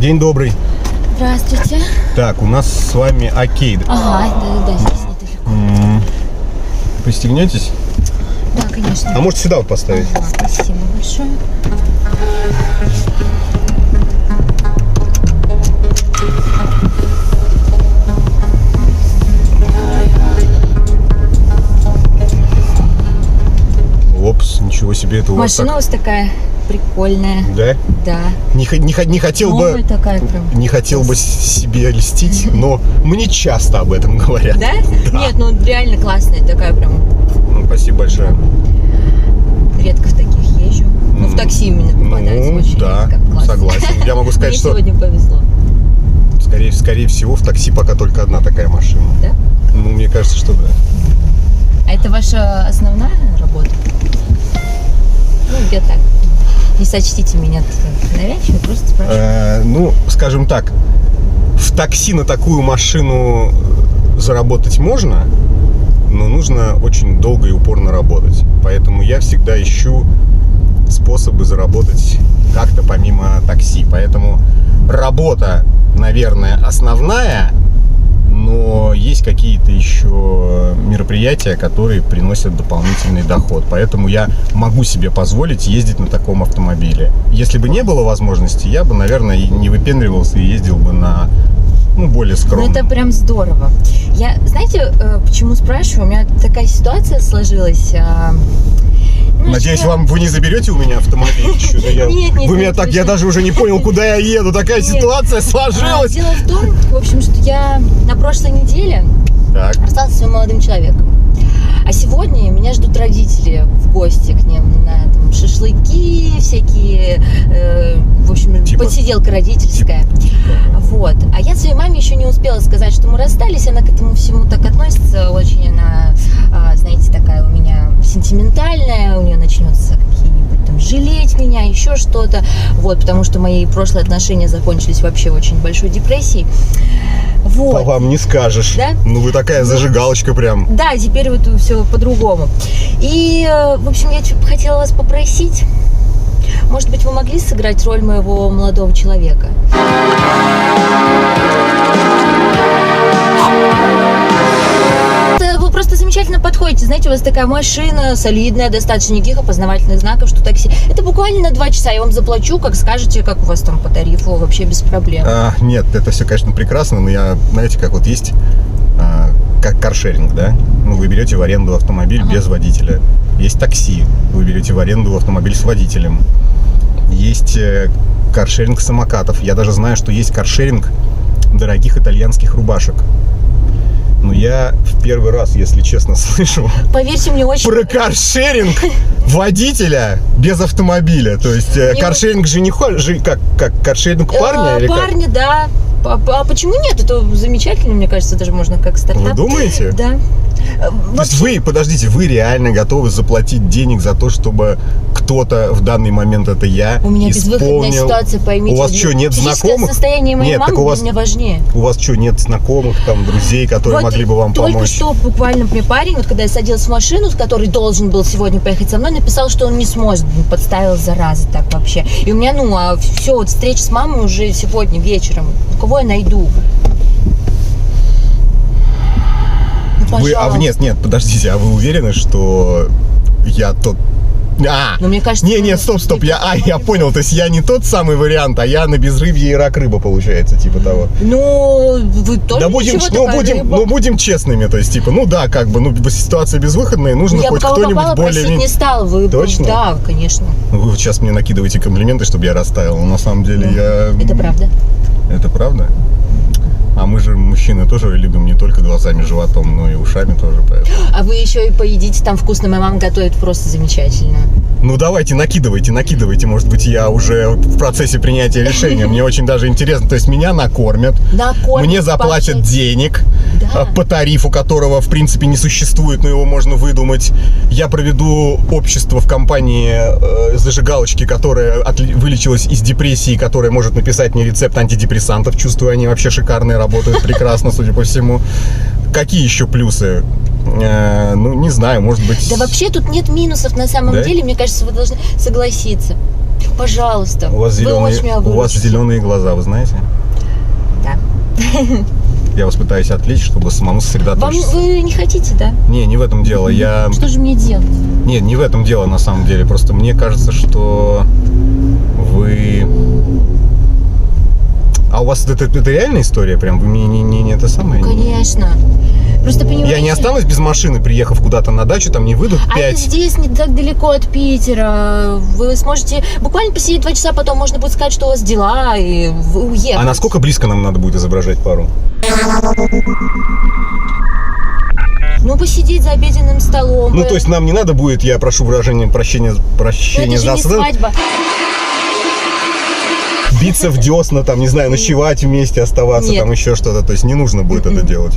День добрый. Здравствуйте. Так, у нас с вами окей. Ага, да, здесь недалеко. Пристегнетесь? Да, конечно. А может сюда вот поставить? Ага, спасибо большое. Опс, ничего себе, это у вас Машина у так... вас такая прикольная. Да? Да. Не хотел Новая бы... такая прям. Не хотел бы себе льстить, но мне часто об этом говорят. Да? Нет, ну реально классная такая прям. Ну, спасибо большое. Редко в таких езжу. Ну, в такси именно попадается очень да, редко. Класс. согласен. Я могу сказать, Мне что сегодня повезло. скорее всего в такси пока только одна такая машина. Да? Ну, мне кажется, что да. А это ваша основная работа? Ну, где так. Не сочтите меня навязчиво, просто спрашиваю. Ну, скажем так, в такси на такую машину заработать можно, но нужно очень долго и упорно работать. Поэтому я всегда ищу способы заработать как-то помимо такси. Поэтому работа, наверное, основная, но есть какие-то еще мероприятия, которые приносят дополнительный доход. Поэтому я могу себе позволить ездить на таком автомобиле. Если бы не было возможности, я бы, наверное, не выпендривался и ездил бы на, более скромном. Ну, это прям здорово. Я, знаете, почему спрашиваю? У меня такая ситуация сложилась. Надеюсь, вы не заберете у меня автомобиль? Нет, Вы меня так, я даже уже не понял, куда я еду. Такая ситуация сложилась. Дело в том, в общем, что я на прошлой неделе рассталась со своим молодым человеком. А сегодня меня ждут родители в гости к ним на шашлыки всякие, в общем, посиделка родительская. Вот. А я своей маме еще не успела сказать, что мы расстались. Она к этому всему так относится. Очень она, знаете, такая у меня сентиментальная. У нее начнется какие-нибудь там жалеть меня, еще что-то. Вот, потому что мои прошлые отношения закончились вообще очень большой депрессией. Вот. По вам не скажешь. Да? Ну, вы такая зажигалочка прям. Да, теперь вот все по-другому. И, в общем, я хотела вас попросить, может быть, вы могли сыграть роль моего молодого человека? Вы просто замечательно подходите. Знаете, у вас такая машина солидная, достаточно никаких опознавательных знаков, что такси. Это буквально на 2 часа. Я вам заплачу, как скажете, как у вас там по тарифу, вообще без проблем. Нет, это все, конечно, прекрасно, но я, знаете, как вот есть, как каршеринг, да? Вы берете в аренду автомобиль без водителя. Есть такси, вы берете в аренду автомобиль с водителем. Есть каршеринг самокатов. Я даже знаю, что есть каршеринг дорогих итальянских рубашек. Но я в первый раз, если честно, слышу, поверьте мне, очень... про каршеринг водителя без автомобиля. То есть каршеринг как каршеринг парня? Или парня, да. А почему нет? Это замечательно, мне кажется, даже можно как стартап. Вы думаете? Да. То есть вы реально готовы заплатить денег за то, чтобы кто-то в данный момент, это я, у меня безвыходная ситуация, поймите. У вас что, нет знакомых? Состояние моей мамы для меня важнее. У вас что, нет знакомых, там, друзей, которые могли бы вам помочь? Только что буквально мне парень, вот когда я садилась в машину, который должен был сегодня поехать со мной, написал, что он не сможет. Подставил, зараза, так вообще. И у меня, все, вот встреча с мамой уже сегодня вечером. Кого я найду? Нет, подождите, а вы уверены, что я тот... Но мне кажется... Нет, стоп, я понял, то есть я не тот самый вариант, а я на безрыбье и рак рыба, получается, типа того. Ну, вы тоже да будем честными, то есть, типа, ситуация безвыходная, нужно хоть кто-нибудь более... Я не стала, вы... Точно? Да, конечно. Вы сейчас мне накидываете комплименты, чтобы я растаял, но на самом деле я... Это правда. Это правда? А мы же, мужчины, тоже любим не только глазами, животом, но и ушами тоже, поэтому. А вы еще и поедите там вкусно, моя мама готовит просто замечательно. Ну давайте, накидывайте, может быть, я уже в процессе принятия решения, мне очень даже интересно, то есть меня накормят, мне заплатят денег, по тарифу которого, в принципе, не существует, но его можно выдумать, я проведу общество в компании зажигалочки, которая вылечилась из депрессии, которая может написать мне рецепт антидепрессантов, чувствую, они вообще шикарные, работают прекрасно, судя по всему. Какие еще плюсы? Не знаю, может быть... Да вообще тут нет минусов на самом деле, мне кажется, вы должны согласиться. пожалуйста. У вас зеленые глаза, вы знаете? Да. Я вас пытаюсь отвлечь, чтобы самому сосредоточиться. Вы не хотите, да? Не в этом дело. Что же мне делать? Нет, не в этом дело на самом деле. Просто мне кажется, что вы... А у вас это реальная история прям? Вы мне не это самое? Конечно. Просто понимаете... Я не останусь без машины, приехав куда-то на дачу, там не выйдут 5... А это здесь не так далеко от Питера. Вы сможете буквально посидеть 2 часа, потом можно будет сказать, что у вас дела, и вы уехать. А насколько близко нам надо будет изображать пару? Ну, посидеть за обеденным столом. Ну, то есть нам не надо будет, я прошу прощения это за не свадьба. Биться в десна, там, не знаю, ночевать вместе, оставаться, Нет. там еще что-то. То есть не нужно будет это делать.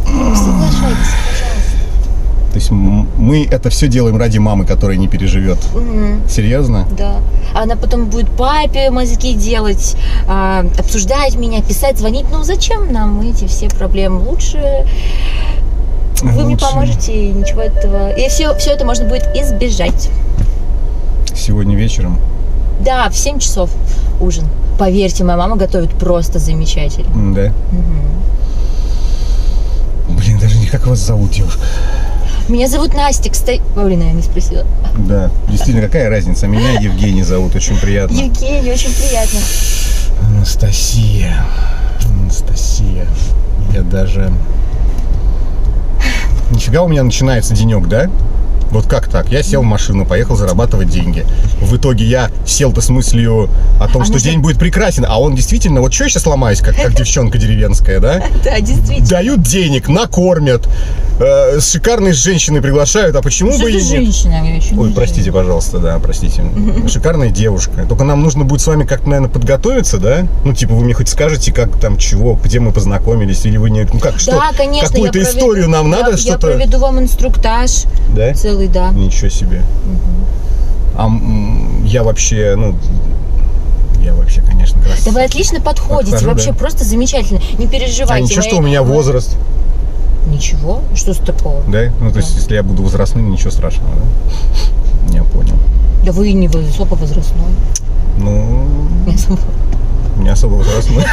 Соглашайтесь, пожалуйста. То есть мы это все делаем ради мамы, которая не переживет. Серьезно? Да. Она потом будет папе мозги делать, обсуждать меня, писать, звонить. Ну, зачем нам эти все проблемы? Лучше вы мне поможете, и ничего этого... И все это можно будет избежать. Сегодня вечером? Да, в 7 часов ужин. Поверьте, моя мама готовит просто замечательно. Да? Блин, даже не как вас зовут, девушка. Меня зовут Настя, кстати. Блин, я не спросила. Да, действительно, какая разница? Меня Евгений зовут, очень приятно. Евгений, очень приятно. Анастасия. Я даже... Нифига у меня начинается денек, да? Вот как так? Я сел в машину, поехал зарабатывать деньги. В итоге я сел-то с мыслью о том, что день будет прекрасен. А он действительно, вот что я сейчас ломаюсь, как девчонка деревенская, да? Да, действительно. Дают денег, накормят, шикарные женщины приглашают, а почему бы и нет? Женщина, я еще не Ой, простите, пожалуйста, да, простите. Шикарная девушка. Только нам нужно будет с вами как-то, наверное, подготовиться, да? Ну, типа, вы мне хоть скажете, как там, чего, где мы познакомились, или вы не... Ну, как, что? Да, конечно. Какую-то историю нам надо, что-то... Я проведу вам инструктаж. Да? Целый, да. Ничего себе. А я вообще, конечно, красавец. Да вы отлично подходите, Подхожу, вообще да. просто замечательно. Не переживайте. А ничего, что у меня возраст? Ничего? Что с такого? Да? Ну, то есть, если я буду возрастным, ничего страшного, да? Я понял. Да вы не высоковозрастной. Ну, не особо возрастной.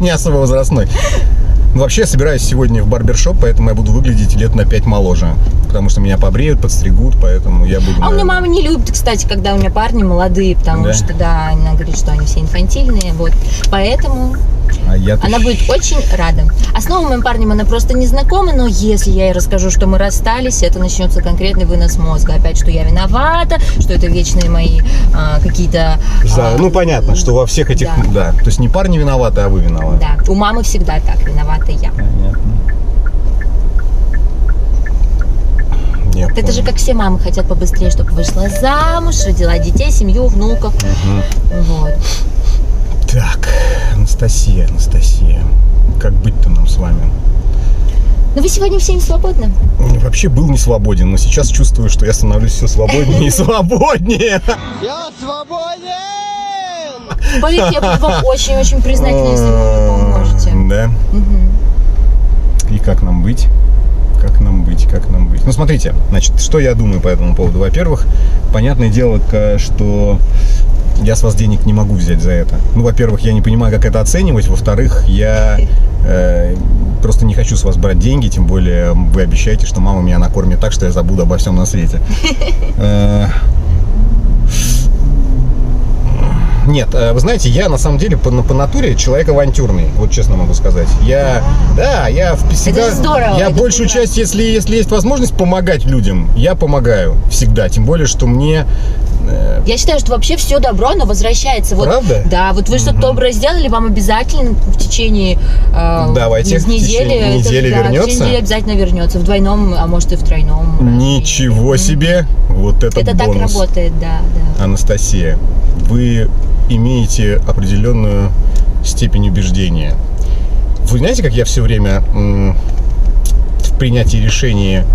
Не особо возрастной. Ну, вообще, я собираюсь сегодня в барбершоп, поэтому я буду выглядеть лет на 5 моложе. Потому что меня побреют, подстригут, поэтому я буду... А у меня мама не любит, кстати, когда у меня парни молодые, потому что, да, она говорит, что они все инфантильные, вот. Поэтому она будет очень рада. А с новым моим парнем она просто не знакома, но если я ей расскажу, что мы расстались, это начнется конкретный вынос мозга. Опять, что я виновата, что это вечные мои какие-то... Ну, понятно, что во всех этих... Да. То есть не парни виноваты, а вы виноваты. Да, у мамы всегда так, виновата я. Понятно. Это же как все мамы хотят побыстрее, чтобы вышла замуж, родила детей, семью, внуков. Вот. Так, Анастасия, как быть-то нам с вами? Ну вы сегодня все не свободны? Вообще был не свободен, но сейчас чувствую, что я становлюсь все свободнее и свободнее. Я свободен! Поверьте, я буду вам очень-очень признательна, если вы мне поможете. Да? И как нам быть? Как нам быть? Ну, смотрите, значит, что я думаю по этому поводу. Во-первых, понятное дело, что я с вас денег не могу взять за это. Ну, во-первых, я не понимаю, как это оценивать. Во-вторых, я просто не хочу с вас брать деньги. Тем более вы обещаете, что мама меня накормит так, что я забуду обо всем на свете. Нет, вы знаете, я на самом деле по натуре человек авантюрный, вот честно могу сказать. Я всегда, это здорово, я это большую часть, если есть возможность помогать людям, я помогаю всегда. Тем более, что мне... Я считаю, что вообще все добро, оно возвращается. Вот, правда? Да, вот вы что-то доброе сделали, вам обязательно в течение недели вернется? В течение недели обязательно вернется. В двойном, а может и в тройном. Ничего себе! Вот это бонус. Так работает, да. Анастасия, вы имеете определенную степень убеждения. Вы знаете, как я все время в принятии решения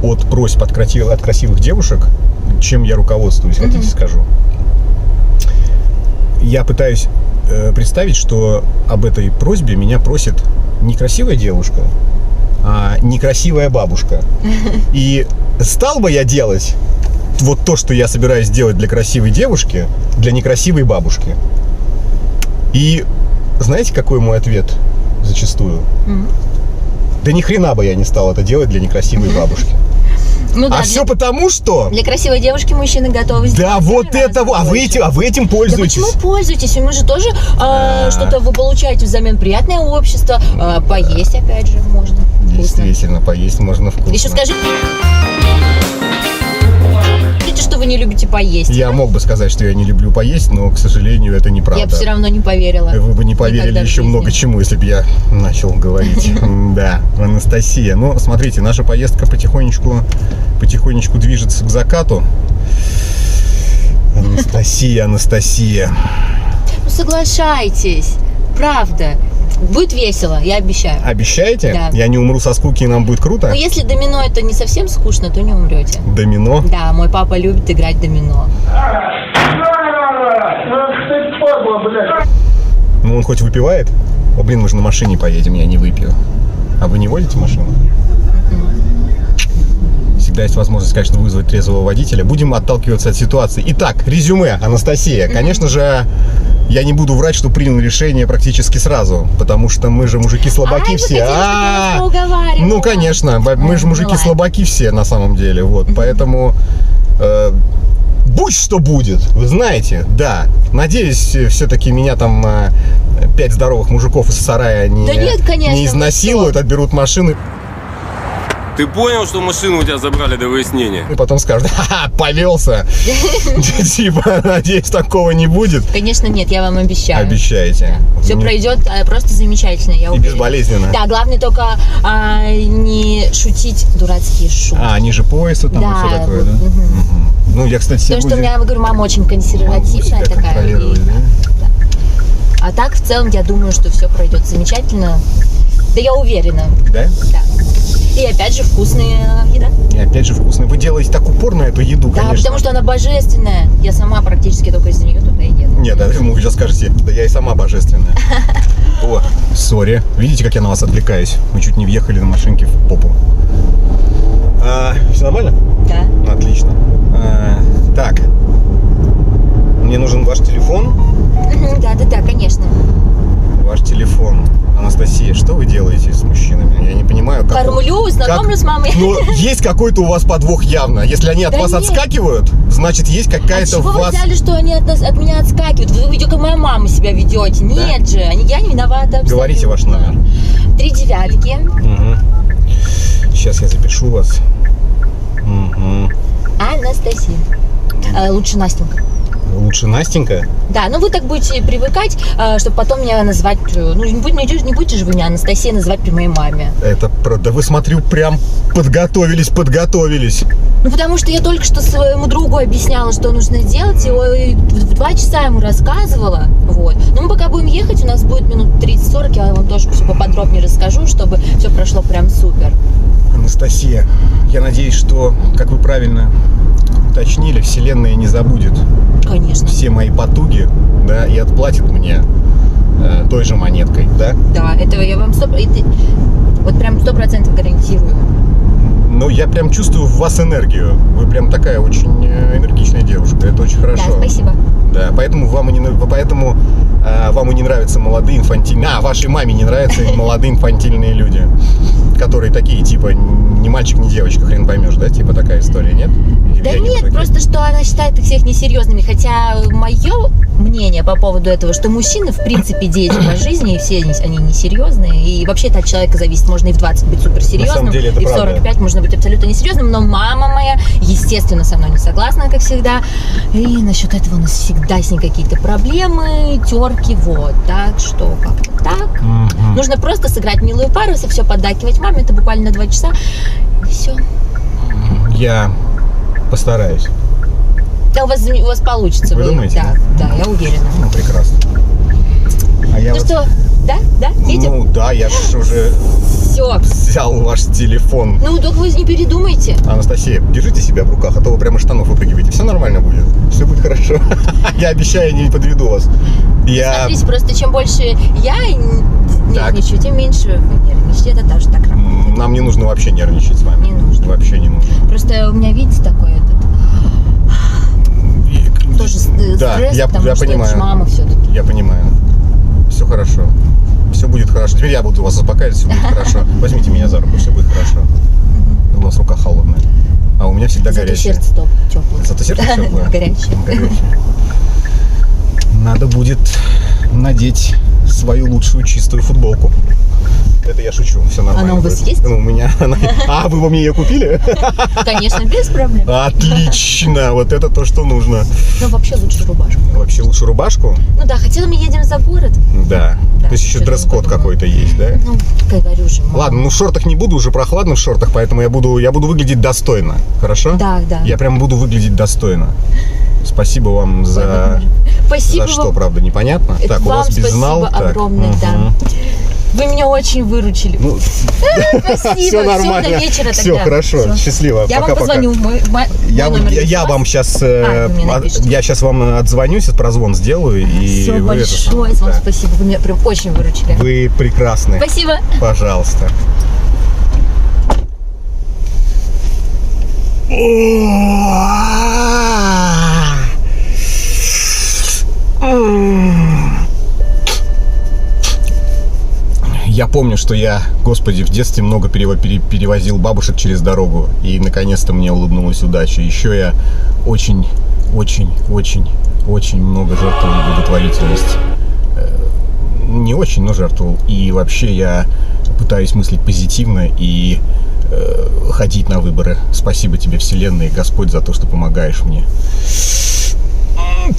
от просьб от красивых девушек, чем я руководствуюсь, хотите скажу? Я пытаюсь представить, что об этой просьбе меня просит не красивая девушка, а некрасивая бабушка. И стал бы я делать вот то, что я собираюсь сделать для красивой девушки, для некрасивой бабушки. И знаете, какой мой ответ зачастую? Да ни хрена бы я не стал это делать для некрасивой бабушки. Ну, да, все потому, что... Для красивой девушки мужчины готовы сделать. Да, вот это... А вы этим пользуетесь. Да почему пользуетесь? Мы же тоже что-то вы получаете взамен. Приятное общество. Поесть, опять же, можно. Действительно, поесть можно вкусно. Еще скажите, что вы не любите поесть. Я мог бы сказать, что я не люблю поесть, но, к сожалению, это неправда. Я бы все равно не поверила. Вы бы не поверили еще много чему, если бы я начал говорить. Да, Анастасия. Ну, смотрите, наша поездка потихонечку движется к закату. Анастасия. Ну, соглашайтесь. Правда. Будет весело, я обещаю. Обещаете? Да. Я не умру со скуки, и нам будет круто? Ну, если домино это не совсем скучно, то не умрете. Домино? Да, мой папа любит играть в домино. Ну, он хоть выпивает? О, блин, мы же на машине поедем, я не выпью. А вы не водите машину? Всегда есть возможность, конечно, вызвать трезвого водителя. Будем отталкиваться от ситуации. Итак, резюме, Анастасия. Конечно же, я не буду врать, что принял решение практически сразу, потому что мы же мужики-слабаки все. Ну, конечно, мы же мужики-слабаки все на самом деле. Вот, поэтому будь что будет, вы знаете, да. Надеюсь, все-таки меня там 5 здоровых мужиков из сарая не изнасилуют, отберут машины. Ты понял, что машину у тебя забрали до выяснения? И потом скажут: ха-ха, повелся. Типа, надеюсь, такого не будет. Конечно, нет, я вам обещаю. Обещаете. Все пройдет просто замечательно, я уверена. И безболезненно. Да, главное только не шутить дурацкие шутки. Ниже пояса там и все такое, да? Ну, я, кстати, потому что у меня, говорю, мама очень консервативная такая. А так, в целом, я думаю, что все пройдет замечательно. Да, я уверена. Да? Да. И опять же вкусная еда. Вы делаете так упорно эту еду, да, конечно. потому что она божественная. Я сама практически только из нее туда и еду. Нет, да, вы сейчас скажете: да я и сама божественная. О, сори. Видите, как я на вас отвлекаюсь? Мы чуть не въехали на машинке в попу. Все нормально? Да. Отлично. Так. Мне нужен ваш телефон. Да, конечно. Ваш телефон. Анастасия, что вы делаете с мужчинами? Я не понимаю, как... Кормлю, знакомлю с мамой. Ну, есть какой-то у вас подвох явно. Если они от вас отскакивают, значит, есть какая-то в вас... Вы взяли, что они от меня отскакивают? Вы видите, как моя мама себя ведете. Нет же, я не виновата. Абсолютно. Говорите ваш номер. 3 девятки. Сейчас я запишу вас. Анастасия. Лучше Настенька. Лучше Настенька? Да, ну вы так будете привыкать, чтобы потом меня назвать... Ну, не будете же вы меня Анастасия называть при моей маме. Это правда. Вы, смотрю, прям подготовились. Ну, потому что я только что своему другу объясняла, что нужно делать, и в 2 часа ему рассказывала. Вот. Но мы пока будем ехать, у нас будет минут 30-40, я вам тоже все поподробнее расскажу, чтобы все прошло прям супер. Анастасия, я надеюсь, что, как вы правильно уточнили, Вселенная не забудет. Конечно. Все мои потуги, да, и отплатит мне той же монеткой, да? Да, этого я вам вот прям 100% гарантирую. Ну, я прям чувствую в вас энергию. Вы прям такая очень энергичная девушка. Это очень хорошо. Да, спасибо. Да, поэтому вам и не нравятся молодые инфантильные... вашей маме не нравятся молодые инфантильные люди, которые такие, типа, ни мальчик, ни девочка, хрен поймешь, да? Типа такая история, нет? Да нет, просто что она считает их всех несерьезными. Хотя мое мнение по поводу этого, что мужчины, в принципе, дети по жизни, и все они несерьезные. И вообще это от человека зависит. Можно и в 20 быть суперсерьезным, и в 45 можно быть абсолютно несерьезным. Но мама моя, естественно, со мной не согласна, как всегда. И насчет этого у нас всегда с ней какие-то проблемы, терки, вот. Так что как-то так. Нужно просто сыграть милую пару, если все поддакивать маме, это буквально на 2 часа. И все. Я постараюсь. Да, у вас получится. Вы думаете? Да, я уверена. Ну, прекрасно. А я что, да, едем? Ну, да, я же уже все. Взял ваш телефон. Ну, только вы не передумайте. Анастасия, держите себя в руках, а то вы прямо из штанов выпрыгиваете. Все нормально будет. Все будет хорошо. Я обещаю, не подведу вас. Смотрите, просто чем больше я нервничаю, тем меньше вы нервничаете. Это тоже так работает. Нам не нужно вообще нервничать с вами. Не нужно. Вообще не нужно. Просто у меня, видите, такой Да, стресс, я потому что понимаю. это ж мама все-таки. Я понимаю. Все хорошо. Все будет хорошо. Теперь я буду вас успокаивать, все будет хорошо. Возьмите меня за руку, все будет хорошо. У вас рука холодная. А у меня всегда Зато горячая. сердце теплое. Зато сердце теплое? Горячее. Надо будет надеть свою лучшую чистую футболку. Это я шучу, все нормально. Она у вас будет. есть? Ну, у меня она... А, вы мне ее купили? Конечно, без проблем. Отлично, вот это то, что нужно. Но вообще лучше рубашку. Вообще лучше рубашку? Ну да, хотя мы едем за город. Да. Да, То есть еще что-то дресс-код подумала. какой-то есть, да? Ну, говорю же. мама. Ладно, ну в шортах не буду, уже прохладно в шортах, поэтому я буду выглядеть достойно. Хорошо? Да, да. Я прям буду выглядеть достойно. Спасибо вам за... Спасибо За что, вам. правда, непонятно. Это Так, у вам вас безнал. спасибо Так, огромное, да. мгм. Вы меня очень выручили. Ну, Спасибо. все нормально. Всё, до вечера Все, тогда. хорошо. Всё. Счастливо. Я вам Пока-пока. позвоню. Мой Я номер есть у вам вас? сейчас, вы мне напишите. я сейчас вам отзвонюсь, прозвон сделаю. И Все вы это большое самое, вам да. спасибо. Вы меня прям очень выручили. Вы прекрасны. Спасибо. Пожалуйста. Я помню, что я, господи, в детстве много перевозил бабушек через дорогу, и наконец-то мне улыбнулась удача. Еще я очень много жертвовал на благотворительность. Не очень, но жертвовал. И вообще я пытаюсь мыслить позитивно и ходить на выборы. Спасибо тебе, Вселенная и Господь, за то, что помогаешь мне.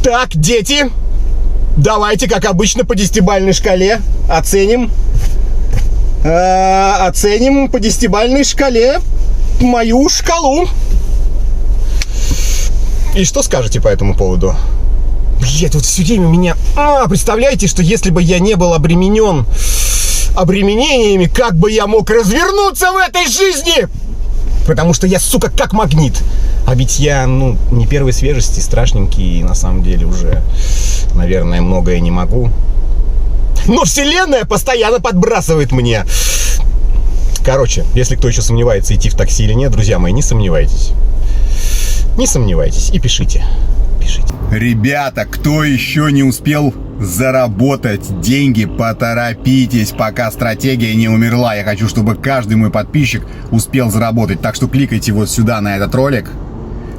Так, дети, давайте, как обычно, по 10-бальной шкале оценим. Оценим по 10-бальной шкале мою шкалу. И что скажете по этому поводу? Блять, вот все время меня... представляете, что если бы я не был обременен обременениями, как бы я мог развернуться в этой жизни? Потому что я, сука, как магнит. А ведь я, не первой свежести, страшненький, и на самом деле уже, наверное, многое не могу. Но Вселенная постоянно подбрасывает мне. Короче, если кто еще сомневается, идти в такси или нет, друзья мои, не сомневайтесь. Не сомневайтесь и пишите. Пишите. Ребята, кто еще не успел заработать деньги, поторопитесь, пока стратегия не умерла. Я хочу, чтобы каждый мой подписчик успел заработать. Так что кликайте вот сюда на этот ролик,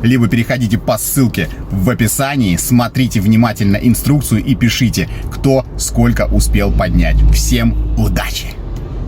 либо переходите по ссылке в описании, смотрите внимательно инструкцию и пишите, кто сколько успел поднять. Всем удачи!